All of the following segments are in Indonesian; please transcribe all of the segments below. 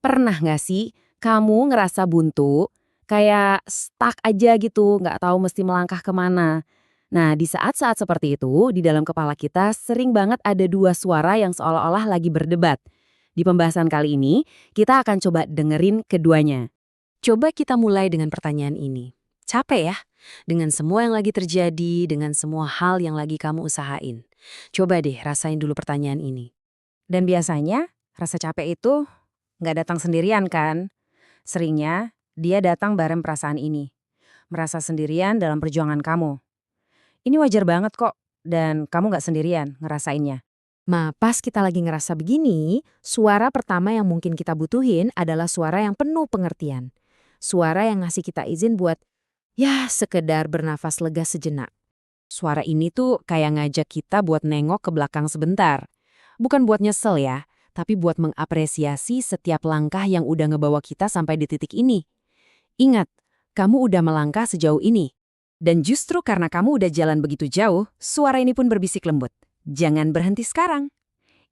Pernah nggak sih kamu ngerasa buntu, kayak stuck aja gitu, nggak tahu mesti melangkah kemana? Nah, di saat-saat seperti itu, di dalam kepala kita sering banget ada dua suara yang seolah-olah lagi berdebat. Di pembahasan kali ini, kita akan coba dengerin keduanya. Coba kita mulai dengan pertanyaan ini. Capek ya? Dengan semua yang lagi terjadi, dengan semua hal yang lagi kamu usahain. Coba deh rasain dulu pertanyaan ini. Dan biasanya, rasa capek itu nggak datang sendirian kan? Seringnya, dia datang bareng perasaan ini. Merasa sendirian dalam perjuangan kamu. Ini wajar banget kok, dan kamu nggak sendirian ngerasainnya. Nah, pas kita lagi ngerasa begini, suara pertama yang mungkin kita butuhin adalah suara yang penuh pengertian. Suara yang ngasih kita izin buat, ya sekedar bernafas lega sejenak. Suara ini tuh kayak ngajak kita buat nengok ke belakang sebentar. Bukan buat nyesel ya, tapi buat mengapresiasi setiap langkah yang udah ngebawa kita sampai di titik ini. Ingat, kamu udah melangkah sejauh ini. Dan justru karena kamu udah jalan begitu jauh, suara ini pun berbisik lembut. Jangan berhenti sekarang.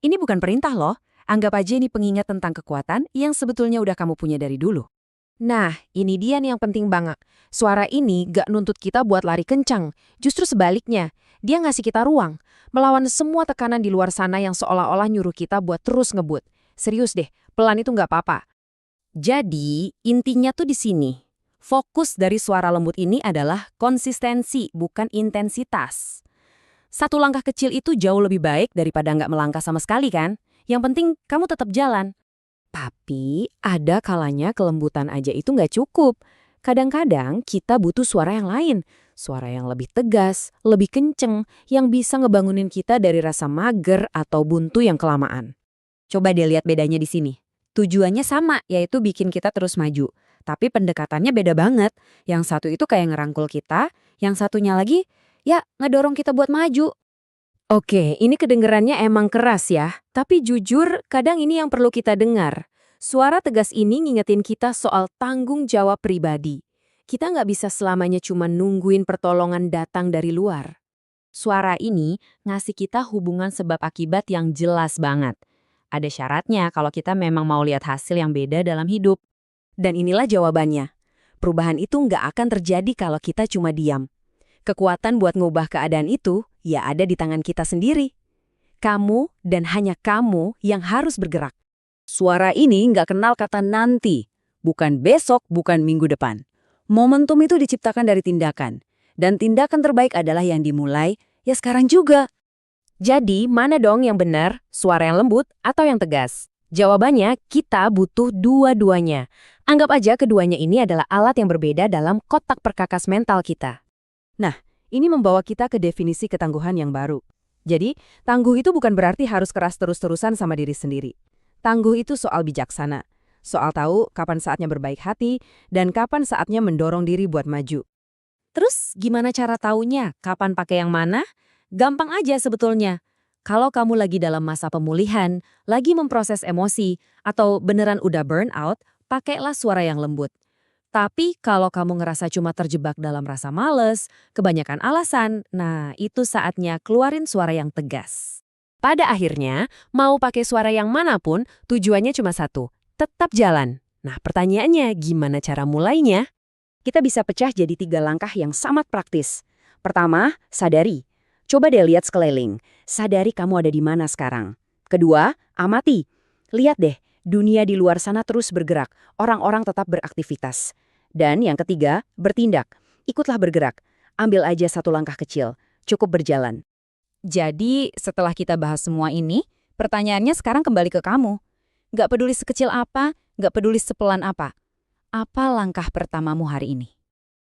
Ini bukan perintah loh, anggap aja ini pengingat tentang kekuatan yang sebetulnya udah kamu punya dari dulu. Nah, ini dia nih yang penting banget. Suara ini gak nuntut kita buat lari kencang. Justru sebaliknya, dia ngasih kita ruang. Melawan semua tekanan di luar sana yang seolah-olah nyuruh kita buat terus ngebut. Serius deh, pelan itu gak apa-apa. Jadi, intinya tuh di sini. Fokus dari suara lembut ini adalah konsistensi, bukan intensitas. Satu langkah kecil itu jauh lebih baik daripada nggak melangkah sama sekali kan? Yang penting kamu tetap jalan. Tapi ada kalanya kelembutan aja itu nggak cukup. Kadang-kadang kita butuh suara yang lain. Suara yang lebih tegas, lebih kenceng, yang bisa ngebangunin kita dari rasa mager atau buntu yang kelamaan. Coba deh lihat bedanya di sini. Tujuannya sama, yaitu bikin kita terus maju. Tapi pendekatannya beda banget. Yang satu itu kayak ngerangkul kita, yang satunya lagi ya, ngedorong kita buat maju. Oke, ini kedengerannya emang keras ya. Tapi jujur, kadang ini yang perlu kita dengar. Suara tegas ini ngingetin kita soal tanggung jawab pribadi. Kita nggak bisa selamanya cuma nungguin pertolongan datang dari luar. Suara ini ngasih kita hubungan sebab akibat yang jelas banget. Ada syaratnya kalau kita memang mau lihat hasil yang beda dalam hidup. Dan inilah jawabannya. Perubahan itu nggak akan terjadi kalau kita cuma diam. Kekuatan buat ngubah keadaan itu, ya ada di tangan kita sendiri. Kamu dan hanya kamu yang harus bergerak. Suara ini nggak kenal kata nanti. Bukan besok, bukan minggu depan. Momentum itu diciptakan dari tindakan. Dan tindakan terbaik adalah yang dimulai, ya sekarang juga. Jadi, mana dong yang benar? Suara yang lembut atau yang tegas? Jawabannya, kita butuh dua-duanya. Anggap aja keduanya ini adalah alat yang berbeda dalam kotak perkakas mental kita. Nah, ini membawa kita ke definisi ketangguhan yang baru. Jadi, tangguh itu bukan berarti harus keras terus-terusan sama diri sendiri. Tangguh itu soal bijaksana, soal tahu kapan saatnya berbaik hati, dan kapan saatnya mendorong diri buat maju. Terus, gimana cara taunya kapan pakai yang mana? Gampang aja sebetulnya. Kalau kamu lagi dalam masa pemulihan, lagi memproses emosi, atau beneran udah burnout, pakailah suara yang lembut. Tapi kalau kamu ngerasa cuma terjebak dalam rasa males, kebanyakan alasan, nah itu saatnya keluarin suara yang tegas. Pada akhirnya, mau pakai suara yang manapun, tujuannya cuma satu, tetap jalan. Nah pertanyaannya, gimana cara mulainya? Kita bisa pecah jadi 3 langkah yang sangat praktis. Pertama, sadari. Coba deh lihat sekeliling. Sadari kamu ada di mana sekarang. Kedua, amati. Lihat deh, dunia di luar sana terus bergerak, orang-orang tetap beraktivitas. Dan yang ketiga, bertindak. Ikutlah bergerak. Ambil aja satu langkah kecil. Cukup berjalan. Jadi, setelah kita bahas semua ini, pertanyaannya sekarang kembali ke kamu. Nggak peduli sekecil apa, nggak peduli sepelan apa. Apa langkah pertamamu hari ini?